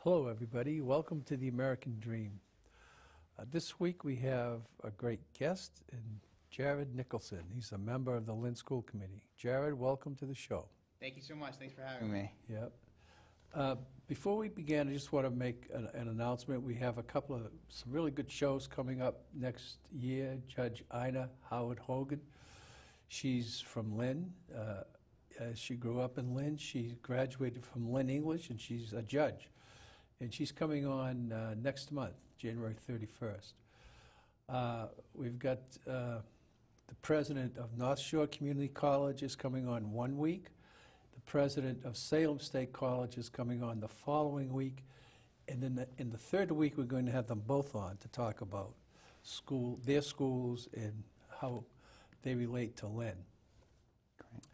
Hello, everybody. Welcome to the American Dream. This week we have a great guest, Jared Nicholson. He's a member of the Lynn School Committee. Jared, welcome to the show. Thank you so much. Thanks for having me. Yep. Before we begin, I just want to make an announcement. We have some really good shows coming up next year. Judge Ina Howard Hogan. She's from Lynn. She grew up in Lynn. She graduated from Lynn English, and she's a judge. And she's coming on next month, January 31st. We've got the president of North Shore Community College is coming on 1 week. The president of Salem State College is coming on the following week. And then in the third week, we're going to have them both on to talk about their schools and how they relate to Lynn. Great.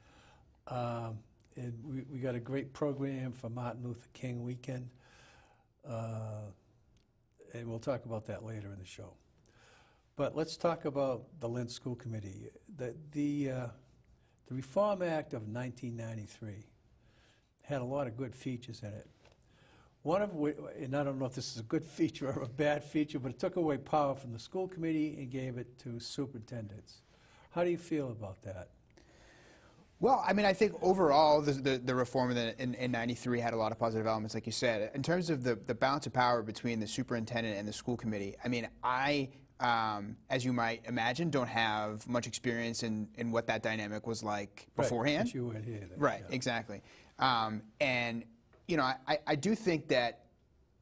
And we got a great program for Martin Luther King weekend. And we'll talk about that later in the show. But let's talk about the Lynn School Committee. The Reform Act of 1993 had a lot of good features in it. One of which, and I don't know if this is a good feature or a bad feature, but it took away power from the school committee and gave it to superintendents. How do you feel about that? Well, I mean, I think overall the reform in 93 had a lot of positive elements, like you said. In terms of the balance of power between the superintendent and the school committee, I mean, as you might imagine, don't have much experience in what that dynamic was like beforehand. Right, you weren't here then. Right, yeah. Exactly. And, you know, I do think that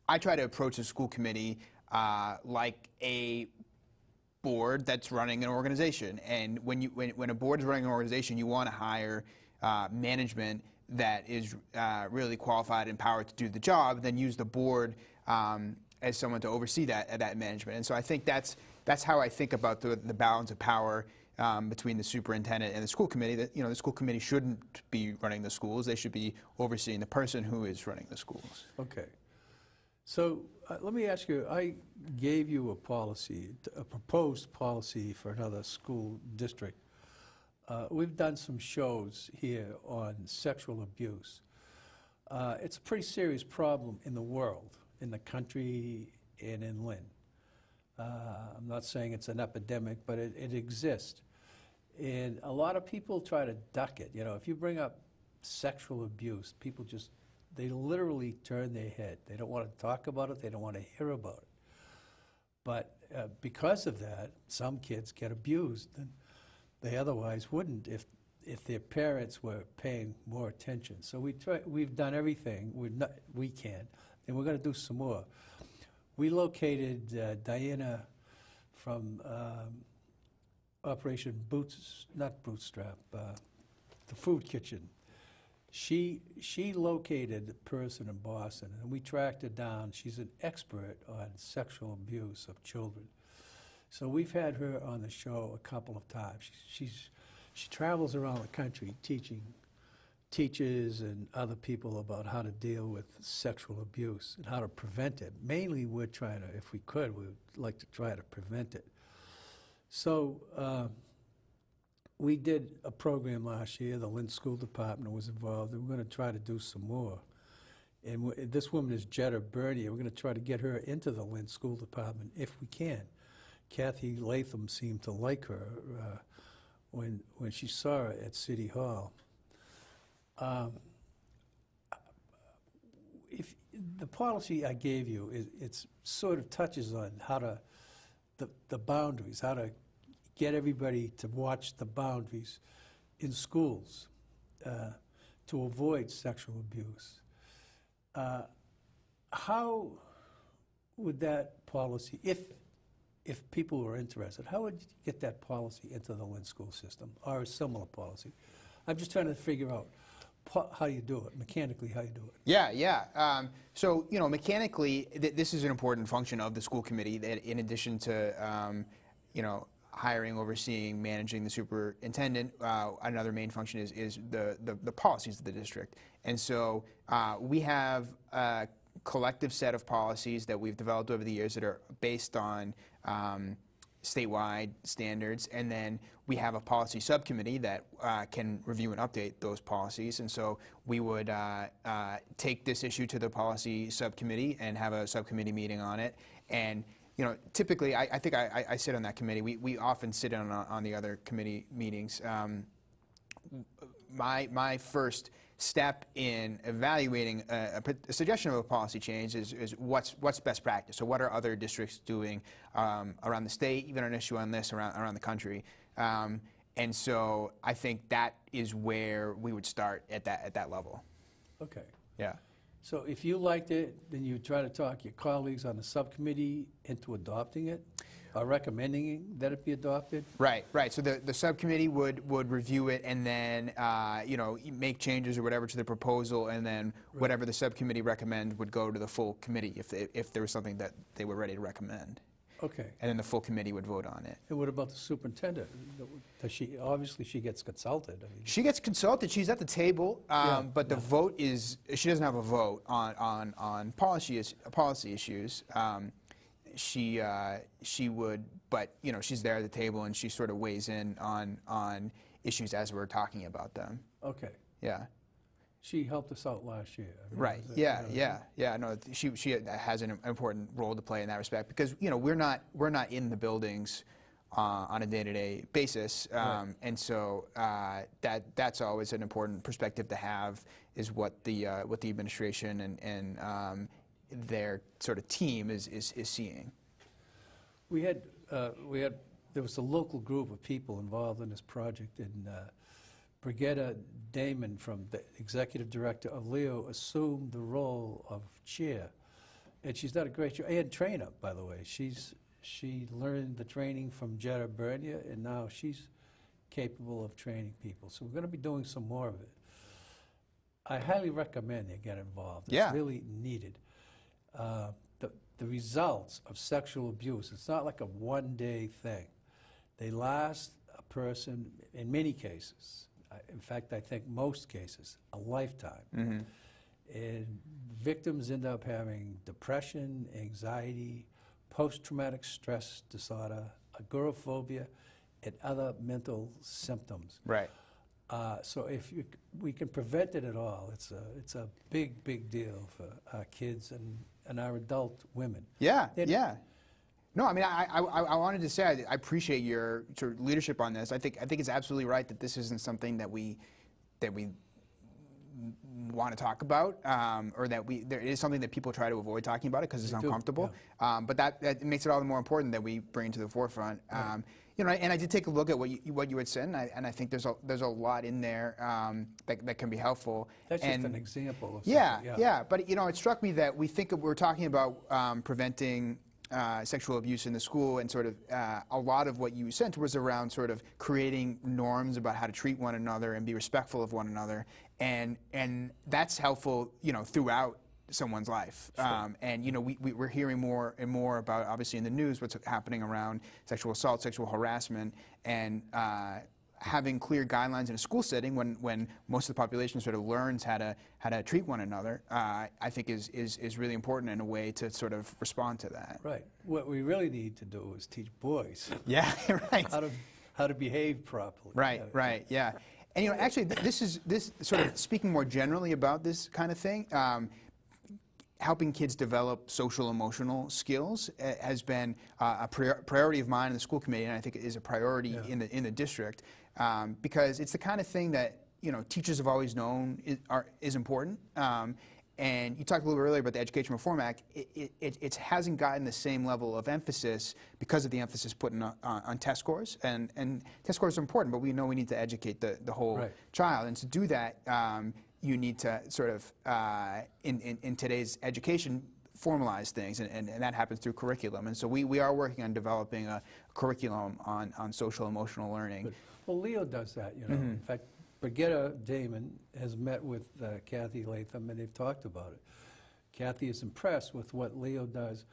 I try to approach the school committee like a board that's running an organization, and when a board is running an organization, you want to hire management that is really qualified and empowered to do the job, then use the board as someone to oversee that management. And so I think that's how I think about the balance of power between the superintendent and the school committee. That, you know, the school committee shouldn't be running the schools; they should be overseeing the person who is running the schools. Okay. So let me ask you, I gave you a policy, a proposed policy for another school district. We've done some shows here on sexual abuse. It's a pretty serious problem in the world, in the country, and in Lynn. I'm not saying it's an epidemic, but it exists. And a lot of people try to duck it. You know, if you bring up sexual abuse, people just they literally turn their head. They don't want to talk about it. They don't want to hear about it. But because of that, some kids get abused, and they otherwise wouldn't if their parents were paying more attention. So we've done everything we can, and we're going to do some more. We located Diana from Operation Bootstrap, the food kitchen. She located the person in Boston, and we tracked her down. She's an expert on sexual abuse of children. So we've had her on the show a couple of times. She travels around the country teaching teachers and other people about how to deal with sexual abuse and how to prevent it. Mainly we're trying to, if we could, we would like to try to prevent it. So we did a program last year. The Lynn School Department was involved, and we're going to try to do some more. And this woman is Jetta Bernier. We're going to try to get her into the Lynn School Department if we can. Kathy Latham seemed to like her when she saw her at City Hall. If the policy I gave you, it sort of touches on how to the boundaries, how to get everybody to watch the boundaries in schools to avoid sexual abuse. How would that policy, if people were interested, how would you get that policy into the Lynn school system or a similar policy? I'm just trying to figure out how you do it, mechanically how you do it. Yeah. So, you know, mechanically, this is an important function of the school committee, that in addition to, you know, hiring, overseeing, managing the superintendent, another main function is the policies of the district. And so we have a collective set of policies that we've developed over the years that are based on statewide standards, and then we have a policy subcommittee that can review and update those policies. And so we would take this issue to the policy subcommittee and have a subcommittee meeting on it. And typically, I think I sit on that committee. We often sit on the other committee meetings. My first step in evaluating a suggestion of a policy change is what's best practice. So what are other districts doing around the state, even an issue on this around the country. And so I think that is where we would start at that level. Okay. Yeah. So if you liked it, then you try to talk your colleagues on the subcommittee into adopting it, or recommending that it be adopted? Right. So the subcommittee would review it and then make changes or whatever to the proposal, and then whatever the subcommittee recommend would go to the full committee if there was something that they were ready to recommend. Okay. And then the full committee would vote on it. And what about the superintendent? Does she, obviously she gets consulted. I mean, she gets consulted. She's at the table, but the vote is, she doesn't have a vote on policy issues. She would, but she's there at the table and she sort of weighs in on issues as we're talking about them. Okay. Yeah. She helped us out last year. I mean, Right. Yeah. No, she has an important role to play in that respect, because we're not in the buildings on a day-to-day basis, and so that's always an important perspective to have, is what the administration and their sort of team is seeing. There was a local group of people involved in this project, and Brigetta Damon, from the executive director of Leo, assumed the role of chair, and she's done a great job. And trainer, by the way. She learned the training from Jetta Bernia, and now she's capable of training people. So we're going to be doing some more of it. I highly recommend you get involved. It's really needed. The results of sexual abuse, it's not like a one-day thing. They last a person, in many cases, in fact, I think most cases, a lifetime. Mm-hmm. And victims end up having depression, anxiety, post-traumatic stress disorder, agoraphobia, and other mental symptoms. Right. So if we can prevent it at all, it's a big deal for our kids and our adult women. Yeah. No, I mean, I wanted to say I appreciate your sort of leadership on this. I think it's absolutely right that this isn't something that we want to talk about, or there is something that people try to avoid talking about it because it's uncomfortable. Yeah. But that makes it all the more important that we bring it to the forefront. Right. And I did take a look at what you had said, and I think there's a lot in there that can be helpful. That's just an example of something. Yeah. But it struck me that we're talking about preventing sexual abuse in the school, and sort of a lot of what you sent was around sort of creating norms about how to treat one another and be respectful of one another, and that's helpful throughout someone's life. Sure. And we're hearing more and more about, obviously in the news, what's happening around sexual assault, sexual harassment, and having clear guidelines in a school setting when most of the population sort of learns how to treat one another, I think is really important in a way to sort of respond to that. Right. What we really need to do is teach boys. Yeah. Right. how to behave properly. Right. Right. Yeah. And actually, this sort of speaking more generally about this kind of thing. Helping kids develop social emotional skills has been a priority of mine in the school committee, and I think it is a priority in the district, because it's the kind of thing that teachers have always known is important. And you talked a little bit earlier about the Education Reform Act. It hasn't gotten the same level of emphasis because of the emphasis put on test scores, and test scores are important, but we know we need to educate the whole child, and to do that. You need to sort of, in today's education, formalize things, and that happens through curriculum. And so we are working on developing a curriculum on social emotional learning. Good. Well, Leo does that, Mm-hmm. In fact, Brigetta Damon has met with Kathy Latham, and they've talked about it. Kathy is impressed with what Leo does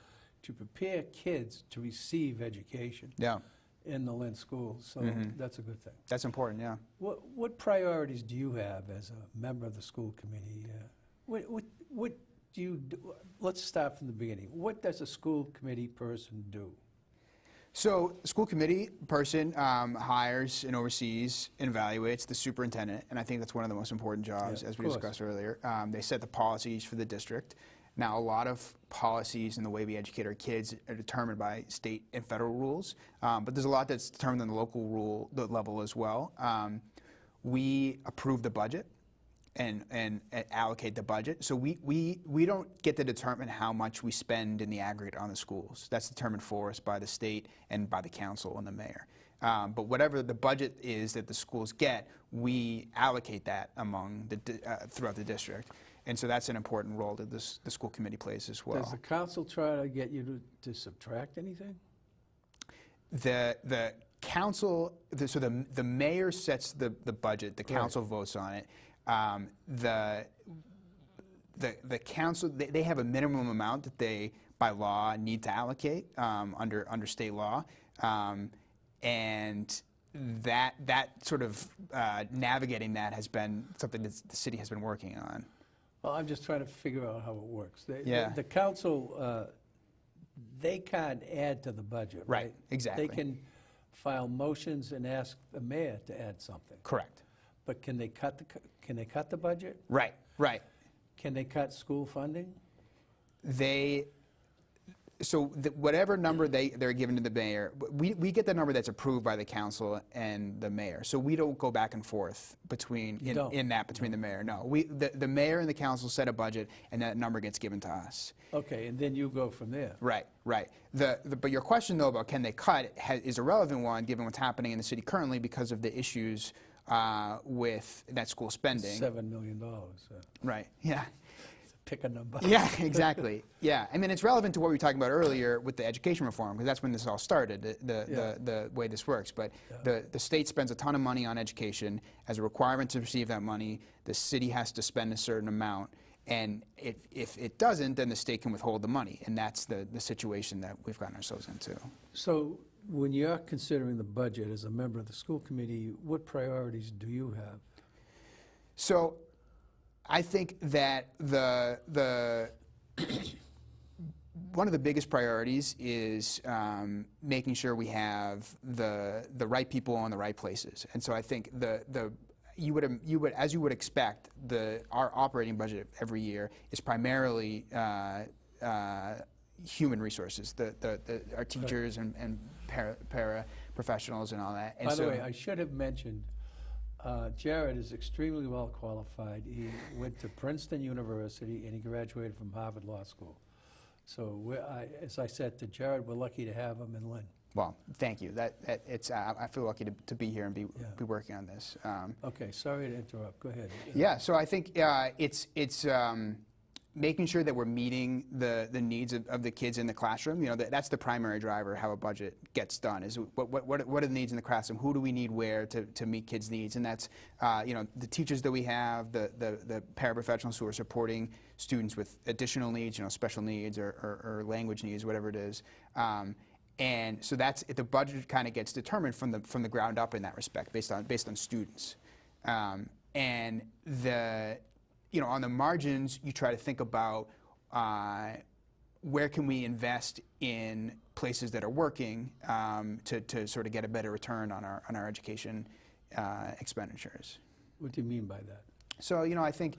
to prepare kids to receive education. Yeah. In the Lynn schools, so that's a good thing. That's important, yeah. What priorities do you have as a member of the school committee? What do you do? Let's start from the beginning. What does a school committee person do? So the school committee person hires and oversees and evaluates the superintendent, and I think that's one of the most important jobs, as we discussed earlier. They set the policies for the district. Now, a lot of policies and the way we educate our kids are determined by state and federal rules, but there's a lot that's determined on the local level as well. We approve the budget and allocate the budget. So we don't get to determine how much we spend in the aggregate on the schools. That's determined for us by the state and by the council and the mayor. But whatever the budget is that the schools get, we allocate that among throughout the district. And so that's an important role that the school committee plays as well. Does the council try to get you to subtract anything? The council, so the mayor sets the budget, the council votes on it. The council, they have a minimum amount that they, by law, need to allocate under state law. And that sort of navigating that has been something that the city has been working on. Well, I'm just trying to figure out how it works. The Yeah. council, they can't add to the budget, right? Exactly. They can file motions and ask the mayor to add something. Correct. But can they cut the budget? Right. Can they cut school funding? So whatever number they're given to the mayor, we get the number that's approved by the council and the mayor. So we don't go back and forth between the mayor. No, the mayor and the council set a budget, and that number gets given to us. Okay, and then you go from there. Right. But your question though about can they cut is a relevant one given what's happening in the city currently because of the issues with that school spending. $7 million. Right. Yeah. Pick a number. Yeah, exactly. Yeah, I mean, it's relevant to what we were talking about earlier with the education reform, because that's when this all started, the way this works. But the state spends a ton of money on education. As a requirement to receive that money, the city has to spend a certain amount. And if it doesn't, then the state can withhold the money. And that's the situation that we've gotten ourselves into. So when you're considering the budget as a member of the school committee, what priorities do you have? So I think that one of the biggest priorities is making sure we have the right people on the right places. And so I think you would as you would expect, our operating budget every year is primarily human resources, our teachers and para professionals and all that. And By the way, I should have mentioned, Jared is extremely well qualified. He went to Princeton University and he graduated from Harvard Law School. So as I said to Jared, we're lucky to have him in Lynn. Well, thank you. I feel lucky to be here and be working on this. Okay, sorry to interrupt. Go ahead. Yeah, so I think it's making sure that we're meeting the needs of the kids in the classroom. You know, that's the primary driver how a budget gets done, is what are the needs in the classroom, who do we need where to meet kids' needs, and that's you know, the teachers that we have, the paraprofessionals who are supporting students with additional needs, you know, special needs or language needs, whatever it is. And so that's the budget kind of gets determined from the ground up in that respect, based on students, and you know, on the margins, you try to think about where can we invest in places that are working to sort of get a better return on our education expenditures. What do you mean by that? So, you know, I think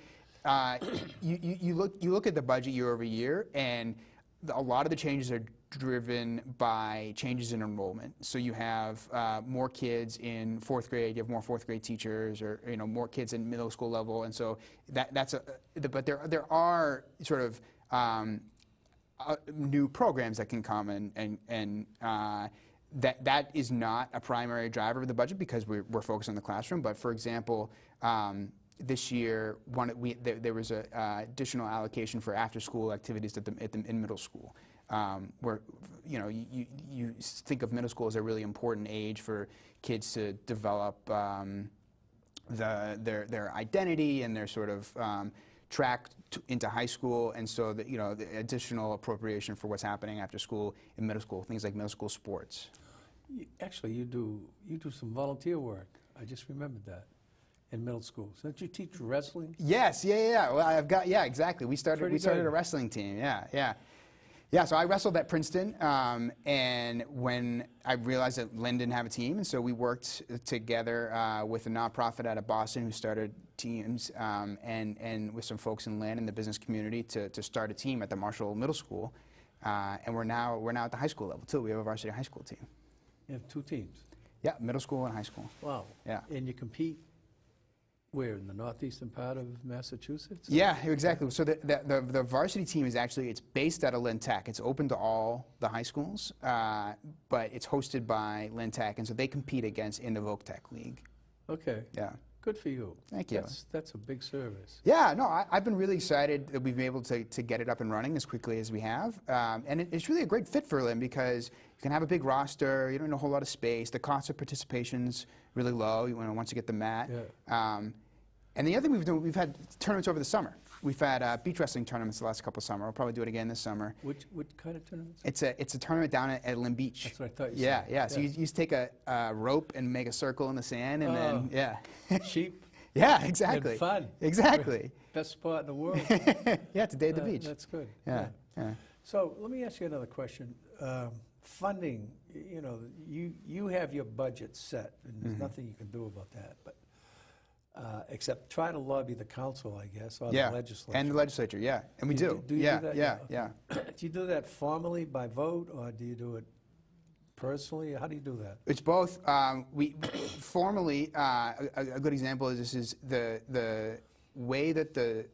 you look at the budget year over year, and a lot of the changes are driven by changes in enrollment. So you have more kids in fourth grade, you have more fourth grade teachers, or you know, more kids in middle school level, and so but there are sort of new programs that can come and that is not a primary driver of the budget because we're focused on the classroom. But for example, this year there was an additional allocation for after school activities in middle school. Where, you know, you think of middle school as a really important age for kids to develop their identity and their sort of track into high school, and so that, you know, the additional appropriation for what's happening after school in middle school, things like middle school sports. Actually, you do some volunteer work. I just remembered that. In middle school. So don't you teach wrestling? Yes, yeah. Well, exactly. We started a wrestling team. Yeah. Yeah, so I wrestled at Princeton, and when I realized that Lynn didn't have a team, and so we worked together with a nonprofit out of Boston who started teams, and with some folks in Lynn and the business community to start a team at the Marshall Middle School, and we're now at the high school level too. We have a varsity high school team. You have 2 teams. Yeah, middle school and high school. Wow. Yeah. And you compete where, in the northeastern part of Massachusetts? Yeah, exactly. So the varsity team is actually, it's based out of Lynn Tech. It's open to all the high schools, but it's hosted by Lynn Tech, and so they compete in the Voc Tech League. Okay. Yeah. Good for you. Thank you. That's a big service. Yeah, no, I've been really excited that we've been able to get it up and running as quickly as we have. And it's really a great fit for Lynn because you can have a big roster, you don't need a whole lot of space, the cost of participation's really low once you get the mat. Yeah. And the other thing we've done, we've had tournaments over the summer. We've had beach wrestling tournaments the last couple of summer. We'll probably do it again this summer. Which kind of tournaments? It's a tournament down at Lynn Beach. That's what I thought you said. said. Yeah. So you just take a rope and make a circle in the sand, and then, yeah. Sheep? Yeah, exactly. And fun. Exactly. Best spot in the world. Yeah, it's a day at the beach. That's good. Yeah. So let me ask you another question. Funding, you have your budget set, and there's nothing you can do about that, but except try to lobby the council, I guess, or the legislature. And the legislature, yeah. And we do. Do you yeah, do that? yeah, Okay. yeah. Do you do that formally by vote, or do you do it personally? How do you do that? It's both. We formally, a good example is the way that the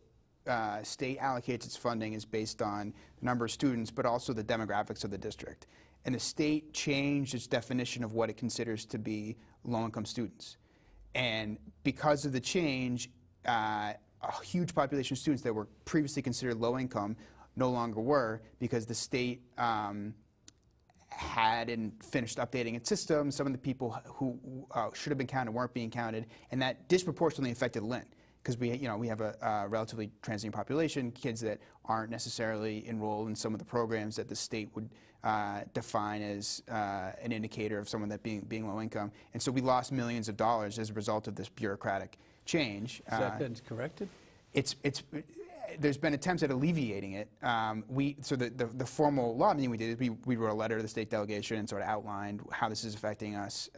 state allocates its funding is based on the number of students, but also the demographics of the district. And the state changed its definition of what it considers to be low-income students. And because of the change, a huge population of students that were previously considered low-income no longer were, because the state hadn't finished updating its system. Some of the people who should have been counted weren't being counted, and that disproportionately affected Lynn. Because we have a relatively transient population, kids that aren't necessarily enrolled in some of the programs that the state would define as an indicator of someone that being low income. And so we lost millions of dollars as a result of this bureaucratic change. Has that been corrected? There's been attempts at alleviating it. So the formal lobbying we did is we wrote a letter to the state delegation and sort of outlined how this is affecting us.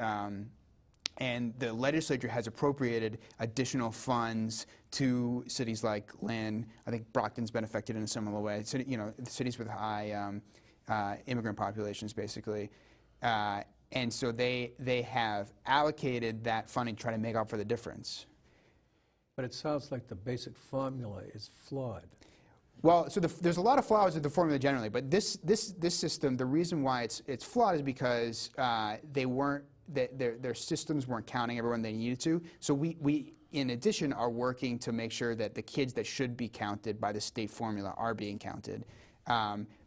And the legislature has appropriated additional funds to cities like Lynn. I think Brockton's been affected in a similar way. Cities with high immigrant populations, basically. And so they have allocated that funding to try to make up for the difference. But it sounds like the basic formula is flawed. Well, so there's a lot of flaws with the formula generally, but this system, the reason why it's flawed is because their systems weren't counting everyone they needed to. So we, in addition, are working to make sure that the kids that should be counted by the state formula are being counted.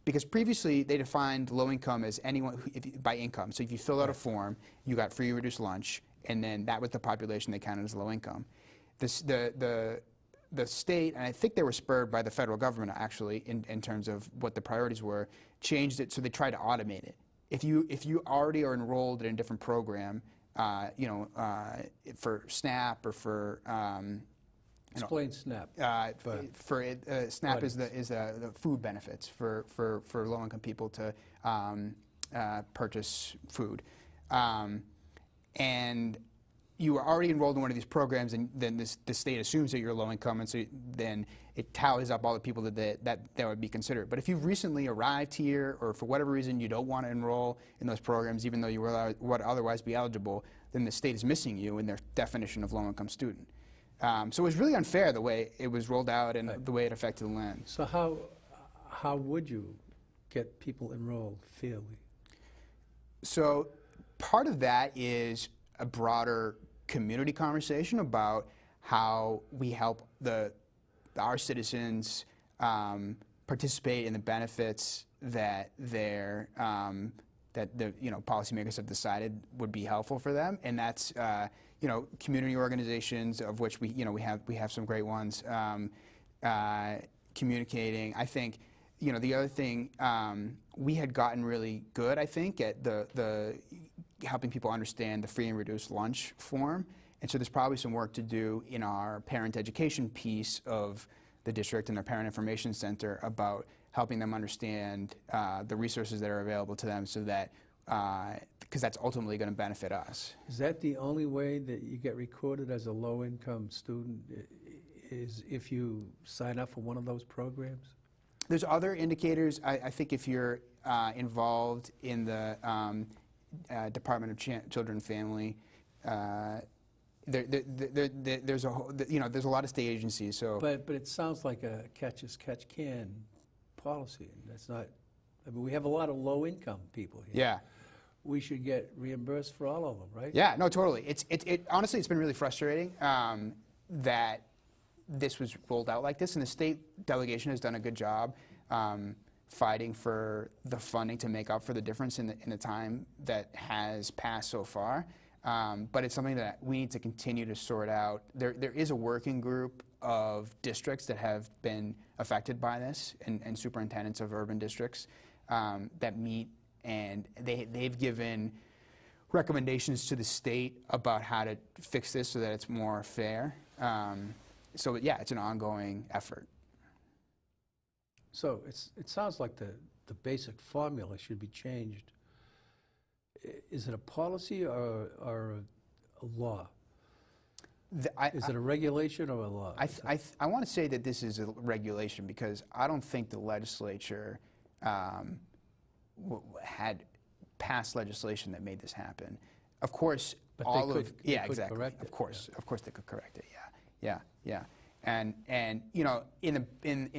Because previously they defined low income as anyone by income. So if you filled out a form, you got free or reduced lunch, and then that was the population they counted as low income. The state, and I think they were spurred by the federal government actually in terms of what the priorities were, changed it so they tried to automate it. If you already are enrolled in a different program, for SNAP or for Explain SNAP. SNAP is the food benefits for low-income people to purchase food, and you are already enrolled in one of these programs, and then the state assumes that you're low income, and so then it tallies up all the people that would be considered. But if you've recently arrived here, or for whatever reason you don't want to enroll in those programs, even though you would otherwise be eligible, then the state is missing you in their definition of low income student. So it was really unfair the way it was rolled out and the way it affected the land. So how would you get people enrolled fairly? So part of that is a broader community conversation about how we help our citizens participate in the benefits that the policymakers have decided would be helpful for them, and that's community organizations, of which we have some great ones, communicating. I think the other thing, we had gotten really good, I think, at the helping people understand the free and reduced lunch form. And so there's probably some work to do in our parent education piece of the district and our parent information center about helping them understand the resources that are available to them, so that because that's ultimately going to benefit us. Is that the only way that you get recorded as a low-income student, is if you sign up for one of those programs? There's other indicators. I think if you're involved in the Department of Children and Family, there's a there's a lot of state agencies. So, but it sounds like a catch-as-catch-can policy. And that's not. I mean, we have a lot of low-income people here. yeah. We should get reimbursed for all of them, right? Yeah, no, totally. Honestly, it's been really frustrating that this was rolled out like this, and the state delegation has done a good job fighting for the funding to make up for the difference in the time that has passed so far. But it's something that we need to continue to sort out. There is a working group of districts that have been affected by this, and superintendents of urban districts that meet. And they've given recommendations to the state about how to fix this so that it's more fair. So yeah, it's an ongoing effort. So it sounds like the basic formula should be changed. Is it a policy or a law? Is it a regulation or a law? I want to say that this is a regulation, because I don't think the legislature had passed legislation that made this happen. Of course, but all they could exactly. Correct it. Of course, they could correct it. Yeah. And you know, in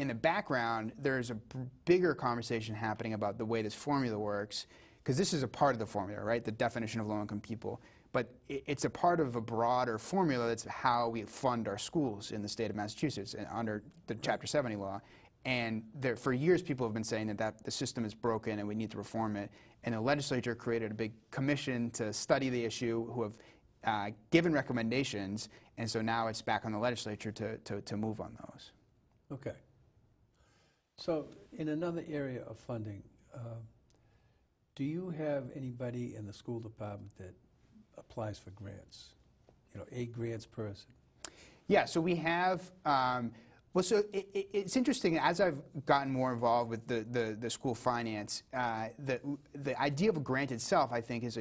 the background, there's a bigger conversation happening about the way this formula works, because this is a part of the formula, right? The definition of low-income people. But it's a part of a broader formula that's how we fund our schools in the state of Massachusetts under the Chapter 70 law. And for years, people have been saying that the system is broken and we need to reform it. And the legislature created a big commission to study the issue, who have given recommendations. And so now it's back on the legislature to move on those. Okay. So in another area of funding, do you have anybody in the school department that applies for grants? You know, a grants person? Yeah, so we have. Well, so it's interesting, as I've gotten more involved with the school finance, the idea of a grant itself, I think, it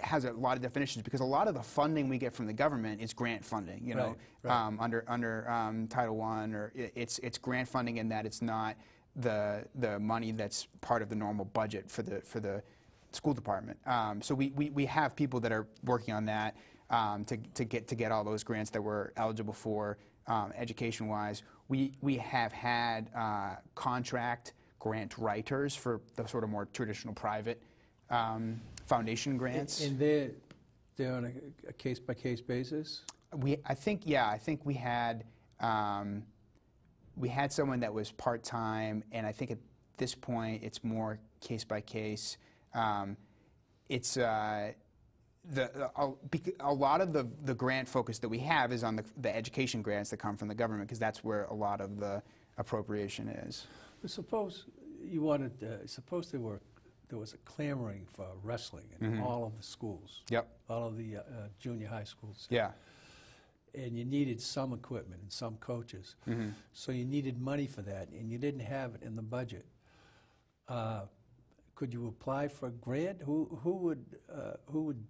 has a lot of definitions, because a lot of the funding we get from the government is grant funding, you know, right. Under Title I, or it's grant funding in that it's not the money that's part of the normal budget for the school department. So we have people that are working on that. To get all those grants that we're eligible for, education-wise. We have had contract grant writers for the sort of more traditional private foundation grants. And they're on a case-by-case basis? I think we had someone that was part-time, and I think at this point it's more case-by-case. It's a lot of the grant focus that we have is on the education grants that come from the government, because that's where a lot of the appropriation is. But suppose you wanted, suppose there was a clamoring for wrestling in all of the schools. Yep. All of the junior high schools. Yeah. And you needed some equipment and some coaches. So you needed money for that, and you didn't have it in the budget. Could you apply for a grant? Who would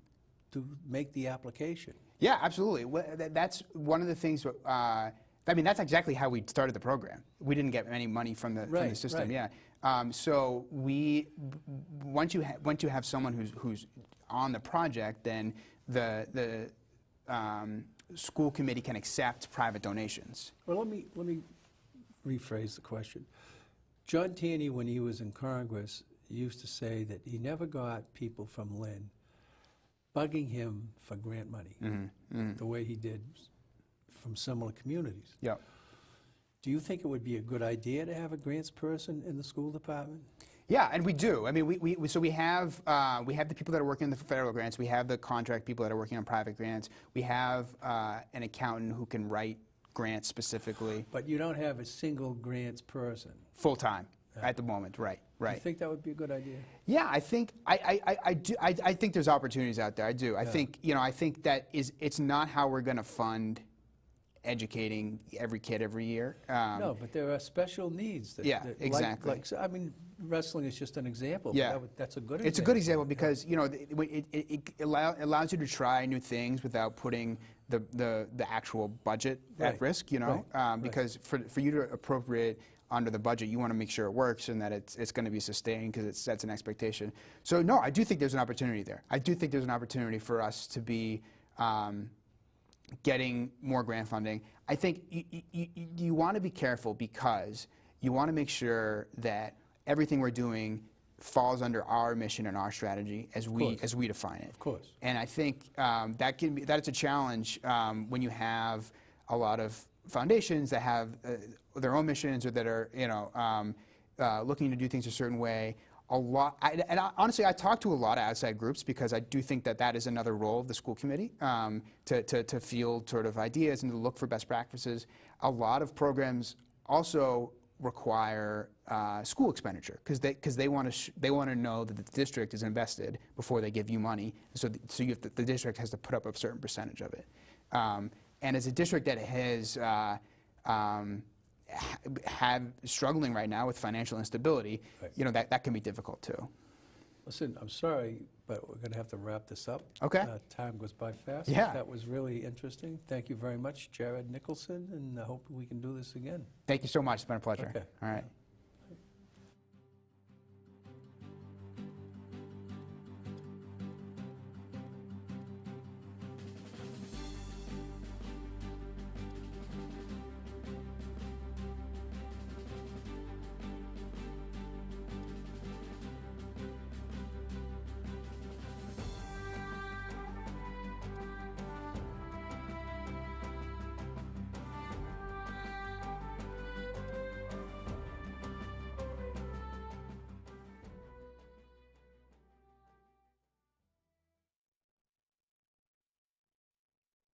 make the application? Yeah, absolutely. Well, that's one of the things. I mean, that's exactly how we started the program. We didn't get any money from the system. Right. Yeah. So once you have someone who's on the project, then the school committee can accept private donations. Well, let me rephrase the question. John Taney, when he was in Congress, used to say that he never got people from Lynn bugging him for grant money, the way he did from similar communities. Yeah. Do you think it would be a good idea to have a grants person in the school department? Yeah, and we do. I mean, we have the people that are working on the federal grants. We have the contract people that are working on private grants. We have an accountant who can write grants specifically. But you don't have a single grants person. Full time at the moment, right? Do you think that would be a good idea? Yeah, I think I do. I think there's opportunities out there. I do. I think I think that it's not how we're going to fund educating every kid every year. No, but there are special needs. That, Yeah, that exactly. so, I mean, wrestling is just an example. Yeah. But that's a good example. It's a good example because, you know, it allows you to try new things without putting the actual budget at risk, you know, because for you to appropriate under the budget, you want to make sure it works and that it's going to be sustained because it sets an expectation. So no, I do think there's an opportunity there. I do think there's an opportunity for us to be getting more grant funding. I think you want to be careful because you want to make sure that everything we're doing falls under our mission and our strategy as we define it. Of course. And I think that's a challenge when you have a lot of foundations that have their own missions or that are, you know, looking to do things a certain way. Honestly, I talk to a lot of outside groups because I do think that is another role of the school committee, to field sort of ideas and to look for best practices. A lot of programs also require school expenditure because they want to know that the district is invested before they give you money. So the district has to put up a certain percentage of it. And as a district that has struggling right now with financial instability, you know, that can be difficult too. Listen, I'm sorry, but we're going to have to wrap this up. Okay. Time goes by fast. Yeah. That was really interesting. Thank you very much, Jared Nicholson, and I hope we can do this again. Thank you so much. It's been a pleasure. Okay. All right.